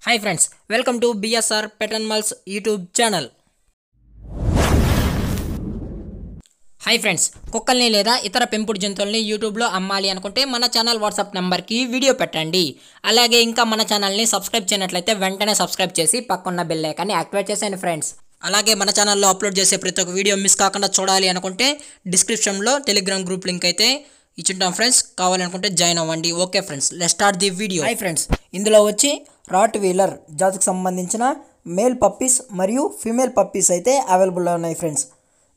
Hi friends, welcome to BSR pet animals YouTube channel. Hi friends, కుక్కల్ని లేదా ఇతర పెంపుడు జంతువుల్ని యూట్యూబ్లో అమ్మాలి అనుకుంటే మన ఛానల్ వాట్సాప్ నెంబర్కి వీడియో పెట్టండి. అలాగే ఇంకా మన ఛానల్ని సబ్స్క్రైబ్ చేయనట్లయితే వెంటనే సబ్స్క్రైబ్ చేసి పక్కన్న బెల్ ఐకాన్ని యాక్టివేట్ చేసేయండి ఫ్రెండ్స్. అలాగే మన ఛానల్లో అప్లోడ్ చేసే ప్రతి ఒక్క వీడియో మిస్ కాకుండా చూడాలి అనుకుంటే డిస్క్రిప్షన్లో టెలిగ్రామ్ గ్రూప్ లింక్ అయితే ఇచ్చుంటాం ఫ్రెండ్స్. కావాలనుకుంటే జాయిన్ అవ్వండి. Okay friends, let's start the video. Hi friends, ఇందులో వచ్చి రాట్ వీలర్ జాతికి సంబంధించిన మేల్ పప్పీస్ మరియు ఫీమేల్ పప్పీస్ అయితే అవైలబుల్లో ఉన్నాయి ఫ్రెండ్స్.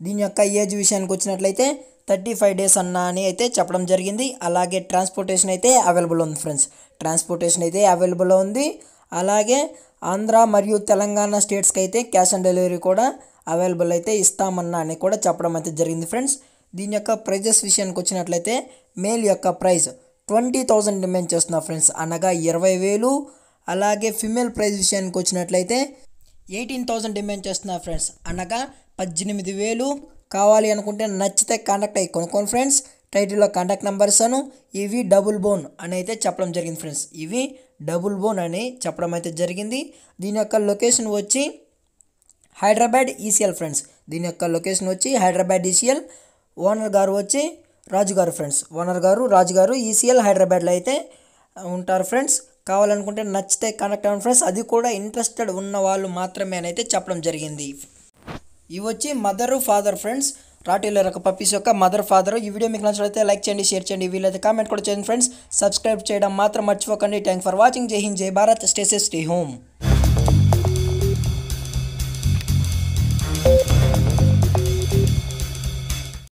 దీని యొక్క ఏజ్ విషయానికి వచ్చినట్లయితే 35 days అని అయితే చెప్పడం జరిగింది. అలాగే ట్రాన్స్పోర్టేషన్ అయితే అవైలబుల్ ఉంది ఫ్రెండ్స్. ట్రాన్స్పోర్టేషన్ అయితే అవైలబుల్లో ఉంది. అలాగే ఆంధ్ర మరియు తెలంగాణ స్టేట్స్కి అయితే క్యాష్ ఆన్ డెలివరీ కూడా అవైలబుల్ అయితే ఇస్తామన్నా అని కూడా చెప్పడం అయితే జరిగింది ఫ్రెండ్స్. దీని యొక్క ప్రైజెస్ విషయానికి వచ్చినట్లయితే మేల్ యొక్క ప్రైస్ 20,000 డిమాండ్ చేస్తున్నా ఫ్రెండ్స్, అనగా 20,000. అలాగే ఫిమేల్ ప్రైస్ విషయానికి వచ్చినట్లయితే 18,000 డిమాండ్ చేస్తున్నా ఫ్రెండ్స్, అనగా 18,000. కావాలి అనుకుంటే నచ్చితే కాంటాక్ట్ అయ్యి కొనుక్కోండి ఫ్రెండ్స్. టైటిల్లో కాంటాక్ట్ నెంబర్స్ ఇవి డబుల్ బోన్ అని అయితే చెప్పడం జరిగింది ఫ్రెండ్స్. ఇవి డబుల్ బోన్ అని చెప్పడం అయితే జరిగింది. దీని యొక్క లొకేషన్ వచ్చి హైదరాబాద్ ఈసీఎల్ ఫ్రెండ్స్. దీని యొక్క లొకేషన్ వచ్చి హైదరాబాద్ ఈసీఎల్. ఓనర్ గారు వచ్చి రాజు గారు ఫ్రెండ్స్. ఓనర్ గారు రాజు గారు ఈసీఎల్ హైదరాబాద్లో అయితే ఉంటారు ఫ్రెండ్స్. కావాలనుకుంటే నచ్చితే కనెక్ట్ అవ్వండి ఫ్రెండ్స్. అది కూడా ఇంట్రెస్టెడ్ ఉన్న వాళ్ళు మాత్రమే అని అయితే చెప్పడం జరిగింది. ఇవి వచ్చి మదరు ఫాదర్ ఫ్రెండ్స్. రాటిలర్ యొక్క పప్పీస్ యొక్క మదర్ ఫాదర్. ఈ వీడియో మీకు నచ్చినట్లయితే లైక్ చేయండి, షేర్ చేయండి, వీలైతే కామెంట్ కూడా చేయండి ఫ్రెండ్స్. సబ్స్క్రైబ్ చేయడం మాత్రం మర్చిపోకండి. Thank for watching. జై హింద్, జై Bharat, stay safe, stay home.